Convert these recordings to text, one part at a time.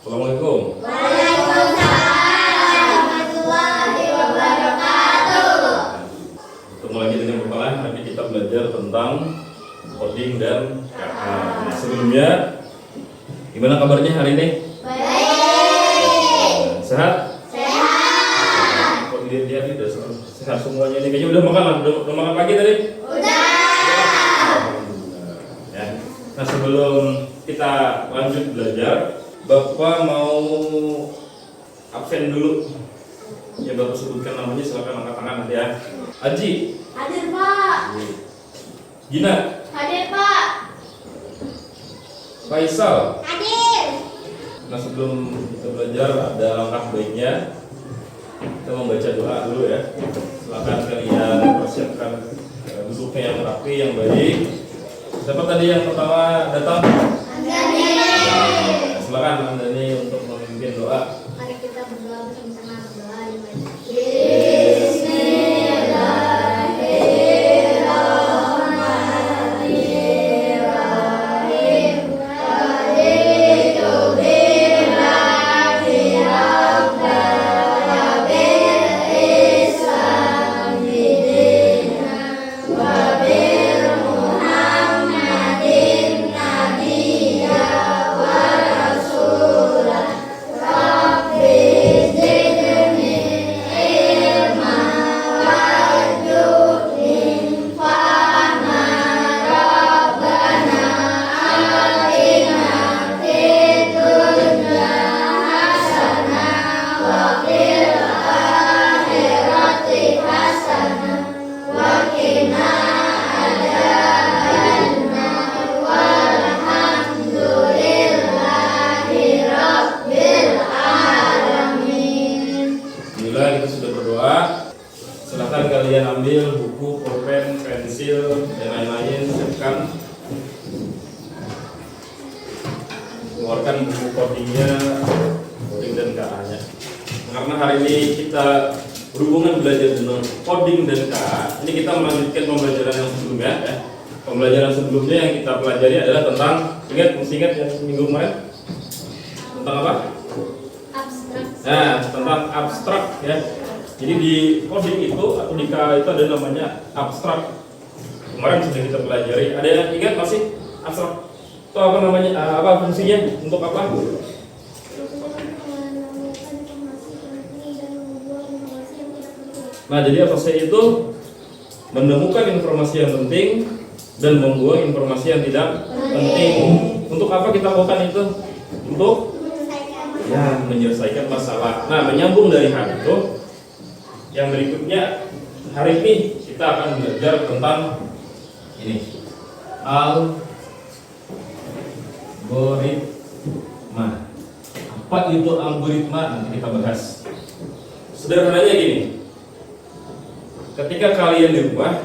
Assalamualaikum. Waalaikumsalam warahmatullahi wabarakatuh. Ketemu lagi dengan Bapak. Nanti kita belajar tentang coding dan KA. Nah, sebelumnya, gimana kabarnya hari ini? Baik. Sehat? Sehat. Kok dilihat udah sehat semuanya ini? Kayaknya udah makan lah. Udah makan pagi tadi? Udah. Alhamdulillah. Ya. Nah, sebelum kita lanjut belajar, Bapak mau absen dulu. Ya, Bapak sebutkan namanya, silakan angkat tangan nanti ya. Aji. Hadir Pak. Gina. Hadir Pak. Faisal. Hadir. Nah, sebelum kita belajar ada langkah baiknya kita membaca doa dulu ya. Silakan kalian persiapkan duduknya yang rapi, yang baik. Siapa tadi yang pertama datang? Andani. Silakan Andani untuk memimpin doa. Mari kita berdoa bersama-sama. Berdoa di Alhamdulillah kita sudah berdoa. Silakan kalian ambil buku, pulpen, pensil, dan lain-lain. Siapkan. Keluarkan buku codingnya, coding dan KA-nya. Karena hari ini kita berhubungan belajar dengan coding dan KA. Ini kita melanjutkan pembelajaran yang sebelumnya. Ya. Pembelajaran sebelumnya yang kita pelajari adalah tentang, masih ingat yang minggu kemarin? Tentang apa? abstrak. Nah, tentang abstrak ya. Jadi di coding itu atau di KA itu ada namanya abstrak. Kemarin sudah kita pelajari. Ada yang ingat masih abstrak? Itu apa namanya? Apa fungsinya? Untuk apa? Nah, jadi apa sih itu? Menemukan informasi yang penting dan membuang informasi yang tidak penting. Untuk apa kita lakukan itu? Untuk ya, menyelesaikan masalah. Nah, menyambung dari hal itu, yang berikutnya hari ini kita akan belajar tentang ini, algoritma. Apa itu algoritma? Nanti kita bahas. Sederhananya gini, ketika kalian di rumah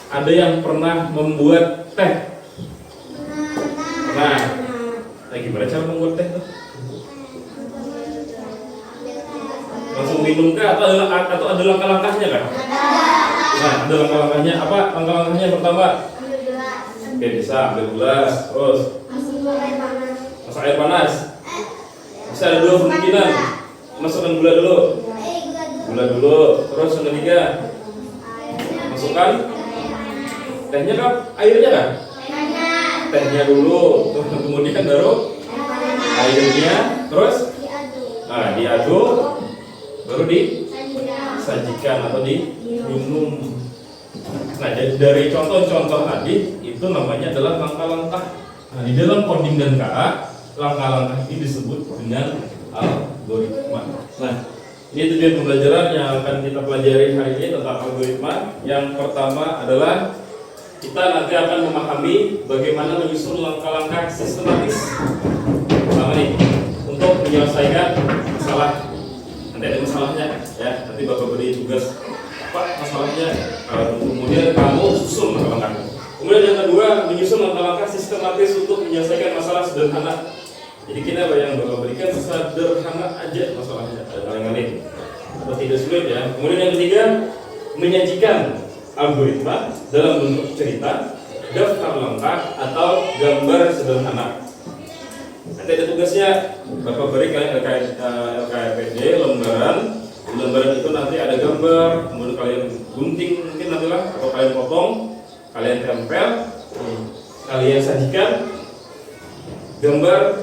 ada yang pernah membuat teh. Nah, gimana cara membuat teh tuh? Langsung minum kah atau ada langkah-langkahnya kan? Nah, ada langkah-langkahnya. Apa langkah-langkahnya? Pertama, oke, bisa ambil gelas, terus masak air panas. Bisa ada dua kemungkinan. Masukkan gula dulu, terus yang ketiga masukkan tehnya kan? Airnya kan? Tehnya dulu, terus kemudian baru airnya, terus diaduk, baru disajikan atau diminum. Nah, dari contoh-contoh tadi itu namanya adalah langkah-langkah. Nah, di dalam coding dan KA, langkah-langkah ini disebut dengan algoritma. Nah, ini tujuan pembelajaran yang akan kita pelajari hari ini tentang algoritma. Yang pertama adalah kita nanti akan memahami bagaimana menyusun langkah-langkah sistematis. Pertama nih, untuk menyelesaikan masalah. Nanti ada masalahnya ya, nanti Bapak beri tugas apa masalahnya, kemudian kamu susun langkah-langkah. Kemudian yang kedua, menyusun langkah-langkah sistematis untuk menyelesaikan masalah sederhana. Jadi kita yang Bapak berikan sederhana aja masalahnya, kali-kali atau tidak sulit ya. Kemudian yang ketiga, menyajikan algoritma dalam bentuk cerita, daftar langkah atau gambar sederhana. Nah, Nanti ada tugasnya, Bapak beri kalian LKPD lembaran. Di lembaran itu nanti ada gambar, kemudian kalian gunting mungkin nantilah, atau kalian potong, kalian tempel, kalian sajikan gambar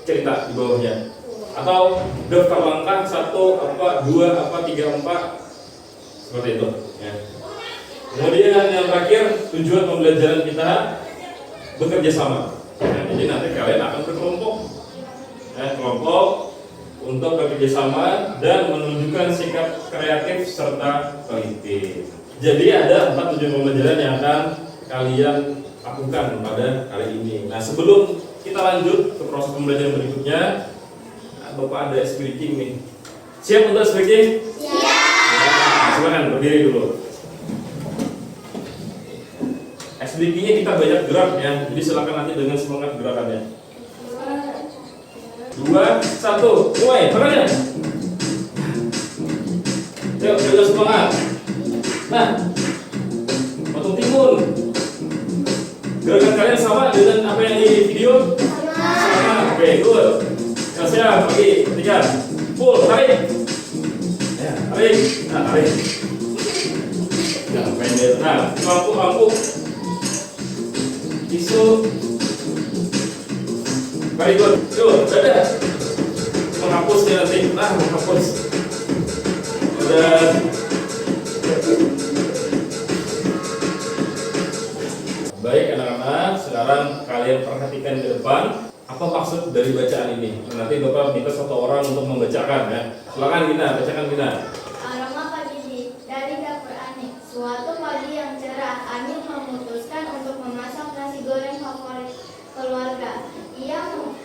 cerita di bawahnya, atau daftar langkah 1, 2, 3, 4 seperti itu. Ya. Kemudian yang terakhir, tujuan pembelajaran kita bekerja sama. Nah, jadi nanti kalian akan berkelompok, kelompok untuk bekerja sama dan menunjukkan sikap kreatif serta teliti. Jadi ada 4 tujuan pembelajaran yang akan kalian lakukan pada kali ini. Nah, sebelum kita lanjut ke proses pembelajaran berikutnya, Bapak ada ice breaking nih. Siap untuk ice breaking? Siap. Nah, silakan berdiri dulu. Ice breakingnya kita banyak gerak ya, jadi silakan nanti dengan semangat gerakannya. 2, 1, mulai, tangannya. Yuk, jaga semangat. Nah, potong timun. Gerakan kalian sama dengan apa yang di video? Sama. Oke, good. Nah, siap, lagi, ketiga. Full, tarik. Ya, tarik. Nah, tarik. Nah, pendek. Nah, lampu. Tisu. Very good. Yuk, dadah. Menghapusnya nanti. Nah, menghapus. Dan baik anak-anak, sekarang kalian perhatikan di depan. Apa maksud dari bacaan ini? Nanti Bapak minta satu orang untuk membacakan ya. Silakan Gina, bacakan Gina. Aroma pagi dari dapur Ani. Suatu pagi yang cerah, Ani memutuskan untuk memasak nasi goreng favorit keluarga. Ia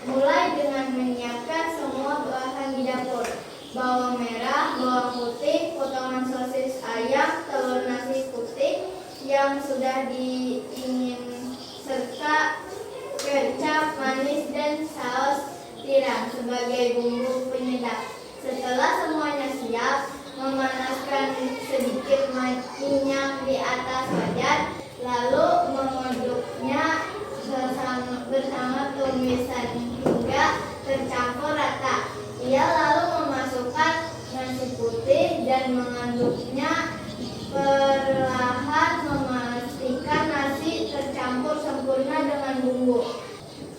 mulai dengan menyiapkan semua bahan di dapur. Bawang merah, bawang putih, potongan sosis ayam, telur nasi putih yang sudah diingin, serta kecap manis dan saus tiram sebagai bumbu penyedap. Setelah semuanya siap, memanaskan sedikit minyak di atas wajan, lalu mengaduknya bersama tumisan hingga tercampur rata. Ia lalu memasukkan nasi putih dan mengaduknya perlahan, memastikan nasi tercampur sempurna dengan bumbu.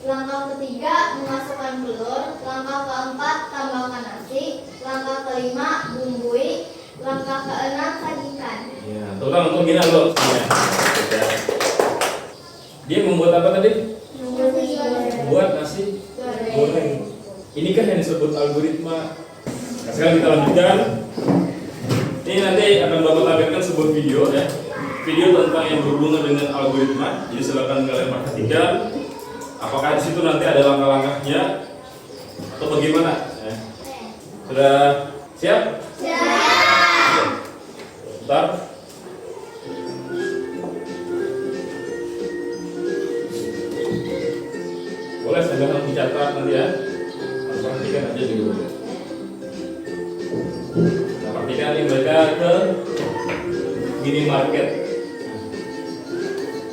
Langkah ketiga, memasukkan telur. Langkah keempat, tambahkan nasi. Langkah kelima, bumbui. Langkah keenam, sajikan. Ya, terutama untuk Gina loh. Ya. Dia membuat apa tadi? Membuat nasi goreng. Ini kan yang disebut algoritma. Nah, sekarang kita lanjutkan. Ini nanti akan Bapak tampilkan sebuah video ya. Video tentang yang berhubungan dengan algoritma. Jadi silakan kalian perhatikan. Apakah di situ nanti ada langkah-langkahnya atau bagaimana? Ya. Sudah siap? Siap. Bentar. Boleh saya dicatat nanti ya. Perhatikan aja dulu. Nah, perhatikan nih mereka ke minimarket.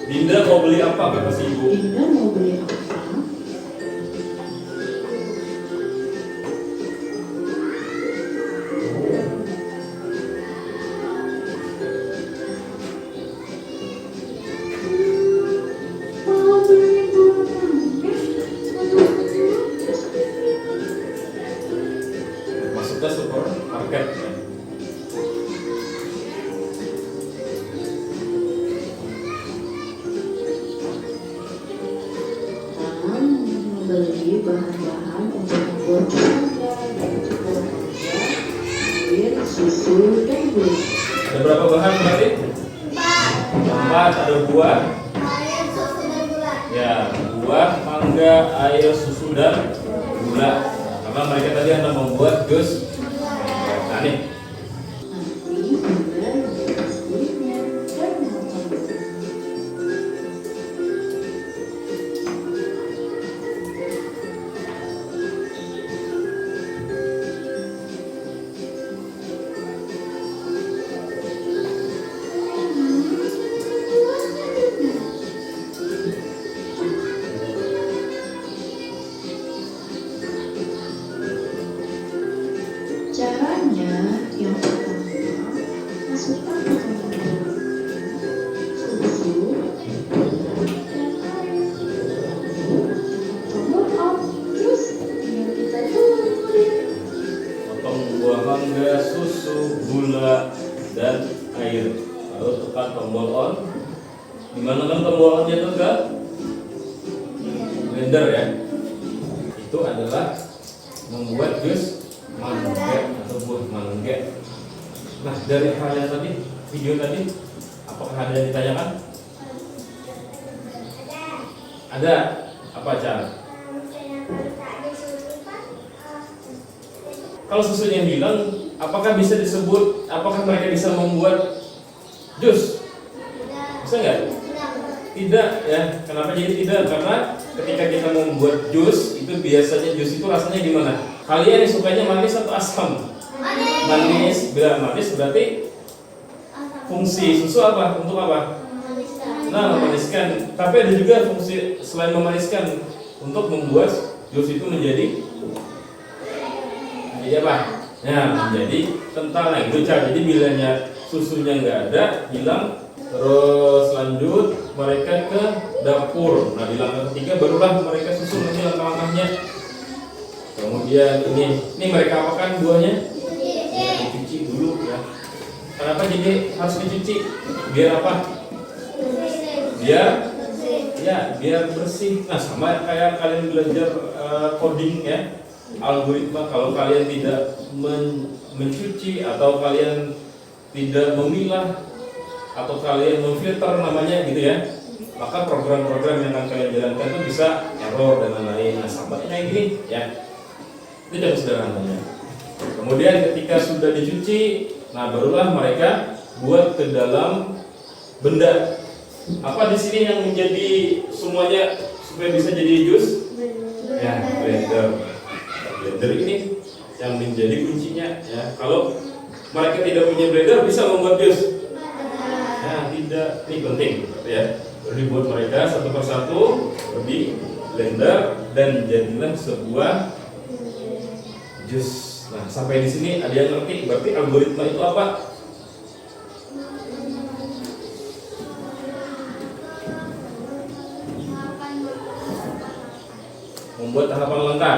Dinda mau beli apa kata si ibu? Dinda mau beli apa? Mau beli bunga mangga? Masuknya supermarket. Membeli bahan-bahan untuk membuat mangga dan juga air, susu, dan gula. Ada berapa bahan berarti? 4. Ada buah. Air, susu, dan gula. Ya, buah, mangga, air, susu, dan gula. Karena mereka tadi hendak membuat jus. Nah nih, Nanti Dinda membuat kulitnya dan memotong. tekan tombol on. Dimana kan tombol onnya itu ke blender ya. Itu adalah membuat jus mangga atau buah mangga. Nah, dari hal yang tadi, video tadi, apakah ada yang ditanyakan? Ada. Apa cara? Kalau susunya hilang, apakah bisa disebut? Apakah mereka bisa membuat jus? Bisa nggak? Tidak ya. Kenapa jadi tidak? Karena ketika kita membuat jus, itu biasanya jus itu rasanya gimana? Kalian yang sukanya manis atau asam? Manis. Bila manis berarti fungsi susu apa? Untuk apa? Nah, memaniskan. Tapi ada juga fungsi selain memaniskan, untuk membuat jus itu menjadi apa? Ya, menjadi kental. Nah, itu cara. Jadi bilanya susunya nggak ada, hilang. Terus lanjut mereka ke dapur. Nah, di langkah ketiga barulah mereka susun nanti langkah-langkahnya. Kemudian ini mereka apakan buahnya? Ya, dicuci dulu ya. Kenapa jadi harus dicuci? Biar apa? Biar bersih. Nah, sama kayak kalian belajar coding ya, algoritma. Kalau kalian tidak mencuci atau kalian tidak memilah atau kalian memfilter namanya gitu ya, maka program-program yang akan kalian jalankan itu bisa error dan lain-lain. Nah, sama kayak gini ya. Itu contoh sederhananya. Kemudian ketika sudah dicuci, nah barulah mereka buat ke dalam benda. Apa di sini yang menjadi semuanya supaya bisa jadi jus? Ya, blender. Blender ini yang menjadi kuncinya ya. Kalau mereka tidak punya blender, bisa membuat jus? Nah, tidak. Ini penting ya. Baru dibuat mereka satu persatu di blender dan jadilah sebuah jus. Nah, sampai di sini ada yang ngerti? Berarti algoritma itu apa? Membuat tahapan langkah.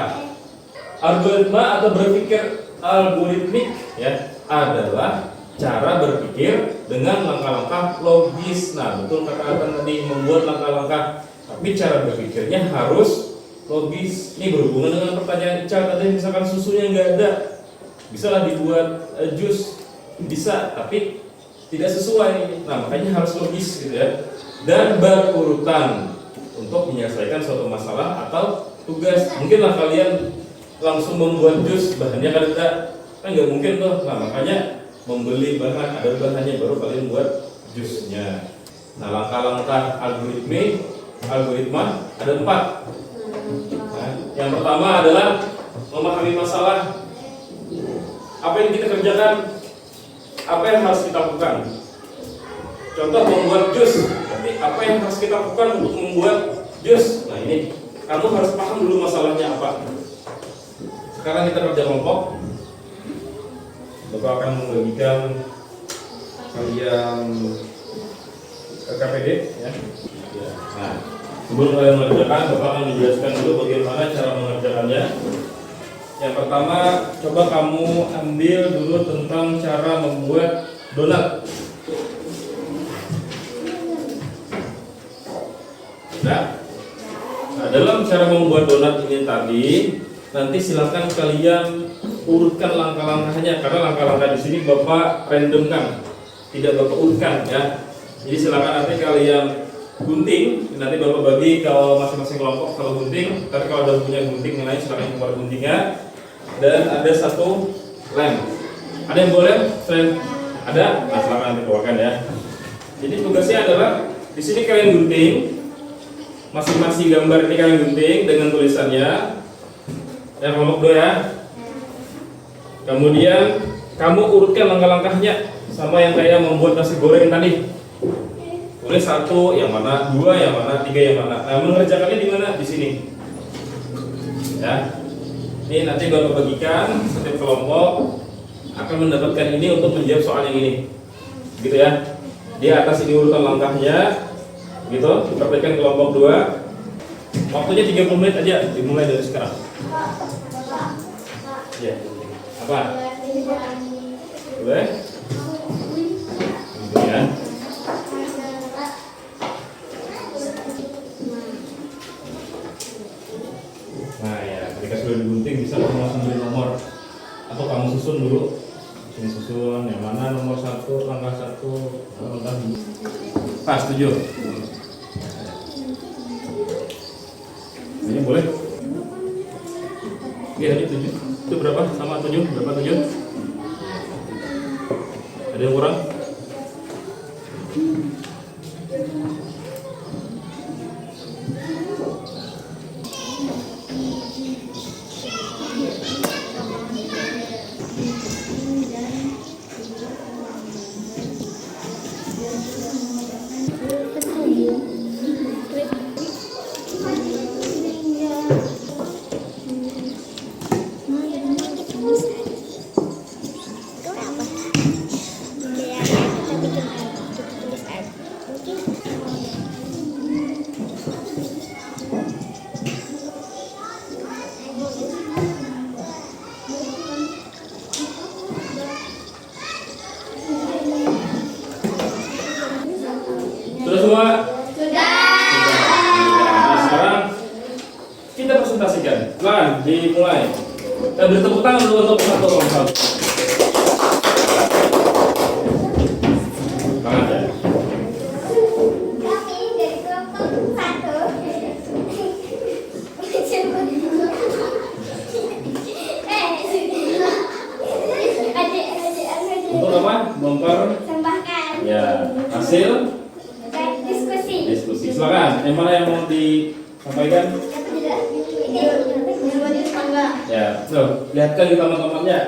Algoritma atau berpikir algoritmik ya adalah cara berpikir dengan langkah-langkah logis. Nah, betul kata Atan tadi, membuat langkah-langkah, tapi cara berpikirnya harus logis. Ini berhubungan dengan pertanyaan Ica tadi, misalkan susunya nggak ada, bisalah dibuat jus, bisa, tapi tidak sesuai. Nah, makanya harus logis gitu ya, dan berurutan untuk menyelesaikan suatu masalah atau tugas. Mungkinlah kalian langsung membuat jus, bahannya kan nggak mungkin tuh. Nah, makanya membeli bahan, ada bahannya, baru kalian buat jusnya. Nah, langkah-langkah algoritma ada 4. Nah, yang pertama adalah memahami masalah. Apa yang kita kerjakan, apa yang harus kita lakukan. Contoh membuat jus, tapi apa yang harus kita lakukan untuk membuat jus? Nah, ini kamu harus paham dulu masalahnya apa. Sekarang kita kerja kelompok. Bapak akan membagikan kalian ke KPD ya. Nah, sebelum kalian mengerjakan, Bapak akan menjelaskan dulu bagaimana cara mengerjakannya. Yang pertama, coba kamu ambil dulu tentang cara membuat donat. Nah, dalam cara membuat donat ini tadi, nanti silakan kalian urutkan langkah-langkahnya, karena langkah-langkah di sini Bapak randomkan, tidak Bapak urutkan ya. Jadi silakan nanti kalian gunting, nanti Bapak bagi kalau masing-masing kelompok kalau gunting. Tapi kalau ada punya gunting yang lain silakan keluar guntingnya. Dan ada satu lem. Ada yang boleh? Ada? Nah, silakan nanti keluarkan ya. Jadi tugasnya adalah di sini kalian gunting, masing-masing gambar ini kalian gunting dengan tulisannya. Ya, kelompok 2 ya. Kemudian kamu urutkan langkah-langkahnya sama yang kayak membuat nasi goreng tadi. Tulis 1 yang mana, 2 yang mana, 3 yang mana. Nah, mengerjakannya di mana? Di sini. Ya. Ini nanti Bapak bagikan, setiap kelompok akan mendapatkan ini untuk menjawab soal yang ini. Gitu ya. Di atas ini urutan langkahnya. Gitu. Dipraktikkan kelompok 2. Waktunya 30 menit aja, dimulai dari sekarang. Ya. Apa? Boleh? Gitu ya. Pas 7. Ini boleh? Oke, tadi 7. Itu berapa? Sama 7? Berapa 7? Ada yang kurang? Sudah semua? Sudah. Nah, sekarang kita presentasikan. Silakan dimulai. Dan beri tepuk tangan dulu untuk satu orang. Tangan ya. Kami dari kelompok 1. Untuk apa? Persembahkan Ya, hasil diskusi. Silakan. Yang mana yang mau disampaikan? Ya, tuh, lihatkan ke teman-temannya.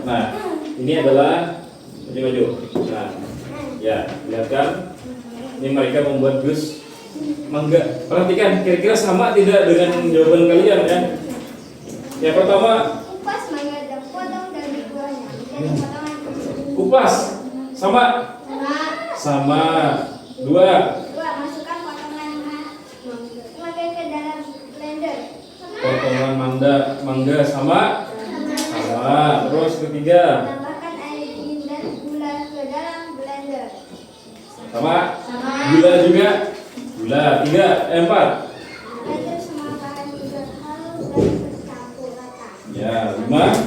Nah, ini adalah baju-baju. Nah, ya, lihatkan. Ini mereka membuat jus mangga. Perhatikan, kira-kira sama tidak dengan jawaban kalian ya? Yang pertama, Kupas mangga dan potong dari buahnya. Jadi potongan kupas. Sama? Sama. 2. masukkan potongan mangga ke dalam blender. Potongan mangga sama? Sama. Terus ketiga. Tambahkan air dingin dan gula ke dalam blender. Sama? Sama. Gula juga? Gula. 4. Blender semua bahan juga halus dan bercampur rata. Ya, 5.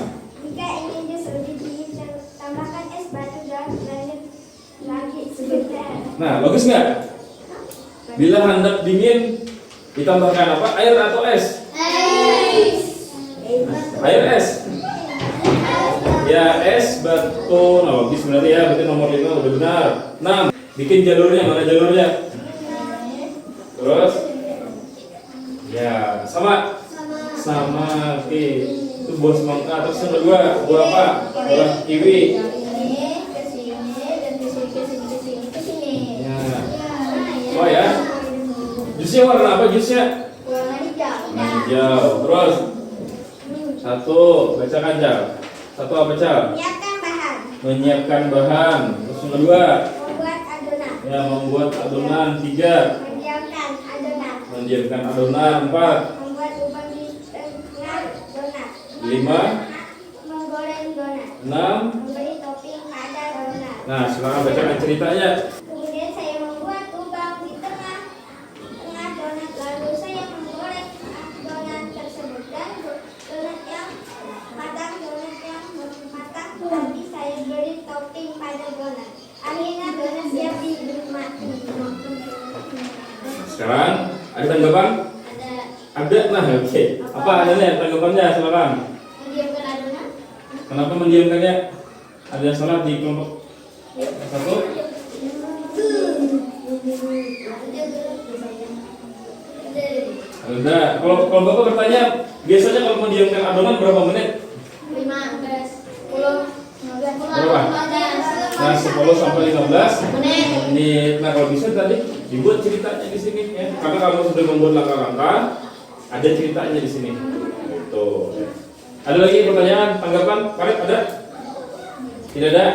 Jika ingin jus lebih dingin, tambahkan es batu dan blender lagi sebentar. Nah, bagus nggak? Bila hendak dingin, ditambahkan apa? Air atau es? Air es. Ya, es batu. Nah, bagus berarti ya. Berarti nomor 5 udah benar. 6. Bikin jalurnya. Mana jalurnya? Terus? Ya, sama. Sama. Oke. Itu buah semangka. Terus yang kedua, buah apa? Buah kiwi. Ini ke sini dan ke sini ke sini ke sini ke sini. Ya. Oh ya. Jusnya warna apa jusnya? Warna hijau. Warna hijau. Terus? 1. Bacakan Cal. 1 apa Cal? Menyiapkan bahan. Menyiapkan bahan. Terus yang kedua? Membuat adonan. Ya, membuat adonan. 3. Mendiamkan adonan. Mendiamkan adonan. 4. Membuat lubang di tengah donat. 5. Menggoreng donat. 6. Memberi topping pada donat. Nah, sekarang bacakan ceritanya. Kemudian saya membuat lubang di tengah donat, lalu saya menggoreng donat tersebut dan donat yang matang, tapi saya beri topping pada donat. Akhirnya donat siap dinikmati. Sekarang ada tanggapan? Ada Ada. Nah, oke. Apa adanya tanggapannya? Silakan. mendiamkan adonan. Kenapa mendiamkannya? Ada yang salah di kelompok 1? Ada. Kalau Bapak bertanya, biasanya kalau mendiamkan adonan berapa menit? 15, 10, 15, Berapa? Nah, 10 sampai 15 menit. Nah, kalau bisa tadi dibuat ceritanya di sini ya. Karena kamu sudah membuat langkah-langkah, ada ceritanya di sini. Gitu. Ada lagi pertanyaan, tanggapan? Farid ada? Tidak ada?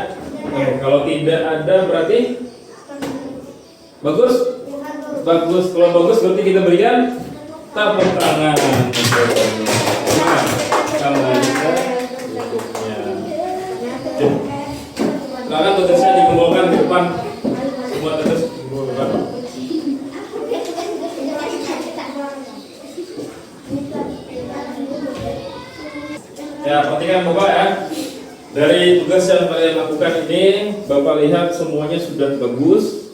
Oke, kalau tidak ada berarti bagus? Bagus. Kalau bagus berarti kita berikan tepuk tangan. Nah, kamu bisa berikutnya. Silakan tugasnya dikumpulkan di depan. Semua tugas dikumpulkan. Ya, perhatikan Bapak ya. Dari tugas yang kalian lakukan ini, Bapak lihat semuanya sudah bagus.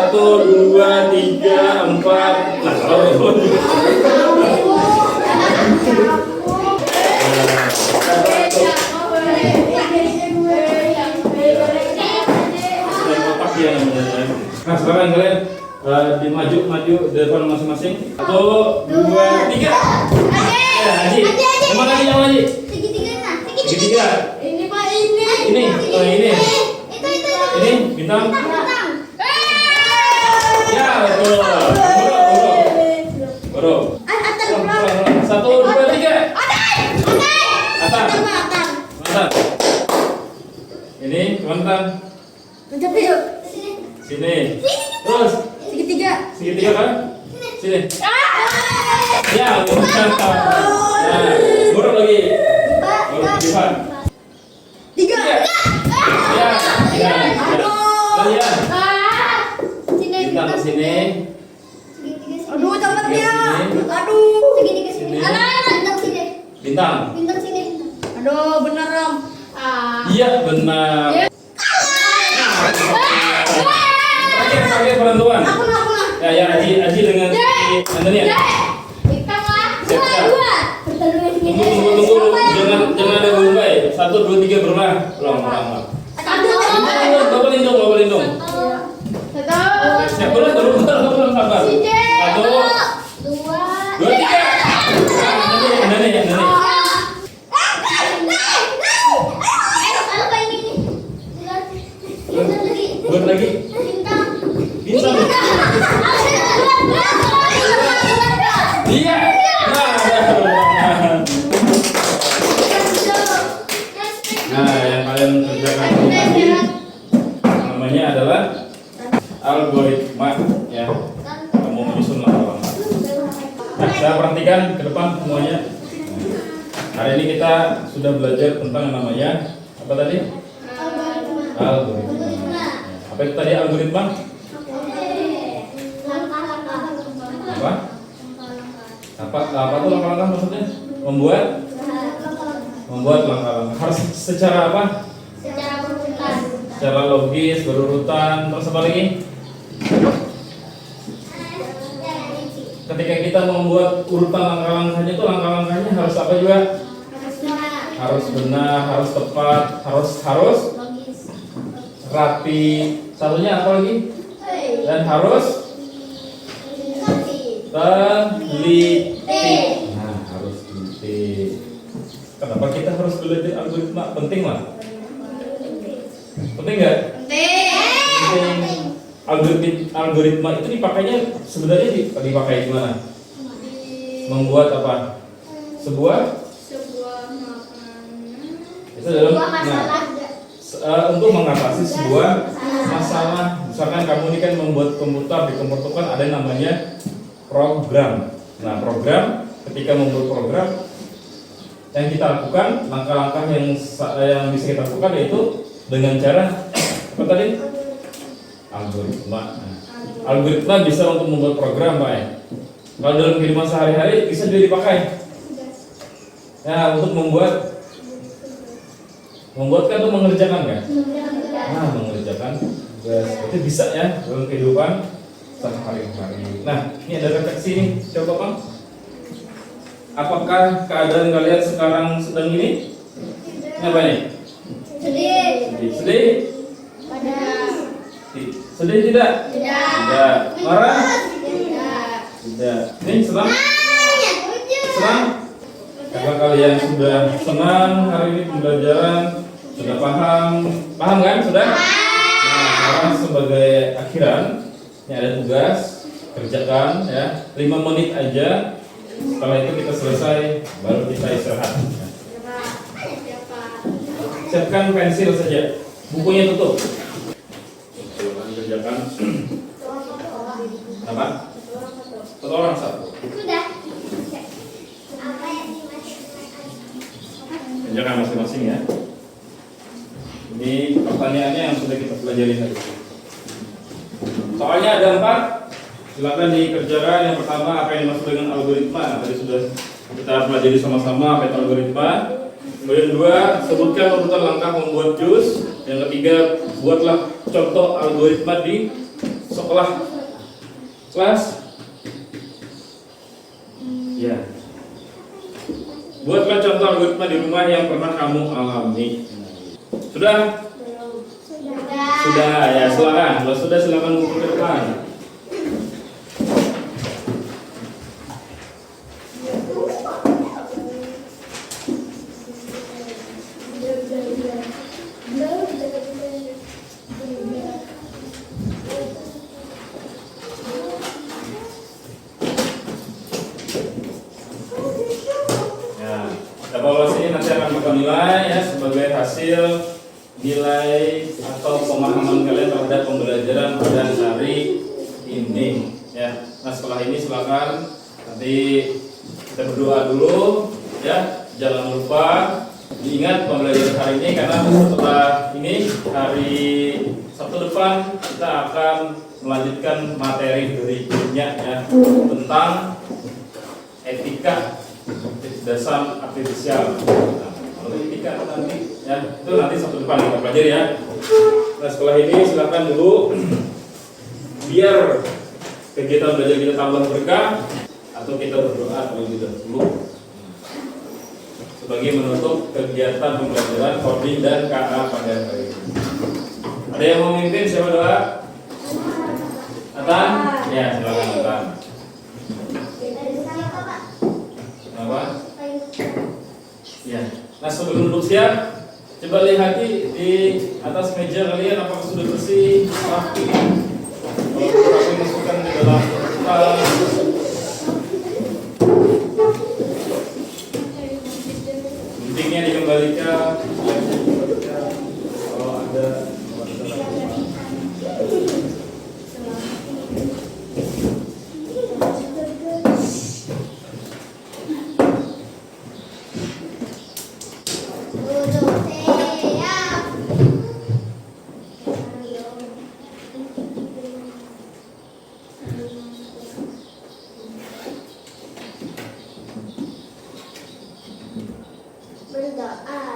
1, 2, 3, 4. Nah, kalau kotak ya namanya. Nah, sekarang kalian maju di depan masing-masing. 1, 2, 3. Ya, Haji. Yang mana Haji? Yang mana Haji? Segitiga. Ini Pak, ini. Ini. Oh, ini. Itu. Ini bintang. Bintang. Ya, betul. Buruk. Pelan. 1, 2, 3. Atas. Mantan. Ini mantan. Sini. Terus. Segitiga kan? Sini. Ya, mantan. Nah, buruk lagi. Buruk di depan. 3. Ya. Lagi ya. Bintang ke sini. Aduh, cepetnya. Segitiga Aduh. Segitiga sini. Sini. Bintang sini. Bintang. Bintang sini. Aduh, bener Ram. Iya, benar. Pakai penentuan. Aku lah. Ya, Aji dengan si Andania. Bintang lah. Siap. Pertarungan sini. Tunggu. Jangan ada gumbai. 1, 2, 3 berulang. Ulang. Bapak lindung. Siap, belum sabar. 1, 2, 3. Andania. Buat lagi. Bintang. Iya. Nah, yang kalian kerjakan ini namanya adalah algoritma ya. Kamu menyusun lama-lama. Nah, saya perhatikan ke depan semuanya. Hari ini kita sudah belajar tentang yang namanya apa tadi? Algoritma. Apa itu tadi algoritma? Apa tuh langkah-langkah maksudnya? Membuat membuat langkah-langkah harus secara apa? Secara berurutan. Secara logis, berurutan. Terus apa lagi? Ketika kita membuat urutan langkah-langkahnya itu langkah-langkahnya harus apa juga? Harus benar, harus tepat, harus Logis. rapi. Satunya apa lagi? Dan harus teliti. Nah, harus teliti. Kenapa kita harus belajar algoritma? Penting lah. Penting nggak? Penting. Algoritma itu dipakainya sebenarnya dipakai gimana? Membuat apa? Sebuah makanan. itu dalam masalah. untuk mengatasi sebuah masalah. Misalkan kamu ini kan membuat komputer, di komputer kan ada namanya program. Nah, program, ketika membuat program yang kita lakukan, langkah-langkah yang bisa kita lakukan yaitu dengan cara apa tadi? Algoritma. Nah, algoritma bisa untuk membuat program, Pak ya. Kalau dalam kehidupan sehari-hari bisa juga dipakai. Ya, untuk membuat kan itu mengerjakan kan? Nah, mengerjakan tugas itu bisa ya dalam kehidupan sehari-hari. Nah, ini ada refleksi nih, coba Bang. Apakah keadaan kalian sekarang sedang ini? Apa nih? Sedih? Sedih tidak? Tidak. Marah? Tidak. Ini senang? Senang? Karena kalian sudah senang hari ini pembelajaran, sudah paham kan? Sudah? Nah, sekarang sebagai akhiran, ini ada tugas, kerjakan ya, 5 menit aja. Setelah itu kita selesai, baru kita istirahat. Siapkan pensil saja, bukunya tutup. Kerjakan apa? Satu orang satu. Kerjakan masing-masing ya. Ini pertanyaannya yang sudah kita pelajari tadi. Soalnya ada 4. Silakan dikerjakan. Yang pertama, apa yang dimaksud dengan algoritma? Tadi sudah kita pelajari sama-sama apa itu algoritma. Kemudian 2, sebutkan urutan langkah membuat jus. Yang ketiga, buatlah contoh algoritma di sekolah kelas. Ya. Buatlah contoh algoritma di rumah yang pernah kamu alami. Sudah? Sudah ya, silakan. Kalau sudah silakan buku ke depan. Evaluasi ini nanti akan bakal nilai ya sebagai hasil nilai atau pemahaman kalian terhadap pembelajaran pada hari ini ya. Nah, setelah ini silakan nanti kita berdoa dulu ya. Jangan lupa diingat pembelajaran hari ini karena setelah ini hari Sabtu depan kita akan melanjutkan materi berikutnya ya tentang etika dasar artifisial. Nah, kalau etika nanti ya itu nanti Sabtu depan kita pelajari ya. Nah, setelah ini silakan dulu biar kegiatan belajar kita tambah berkah atau kita berdoa terlebih dahulu sebagai menutup kegiatan pembelajaran coding dan KA pada hari ini. Ada yang mau memimpin siapa doa? Atan? Ya, silakan Atan. Apa? Ya. Nah, sebelum duduk siap, coba lihat di atas meja kalian apakah sudah bersih, rapi. Kalau rapi masukkan di dalam tas. Guntingnya dikembalikan. Kalau ada Berdoa.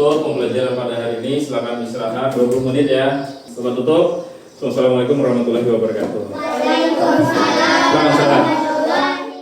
Pembelajaran pada hari ini, silakan istirahat 20 menit ya. Setelah tutup. Wassalamualaikum warahmatullahi wabarakatuh. Waalaikumsalam. Selamat istirahat.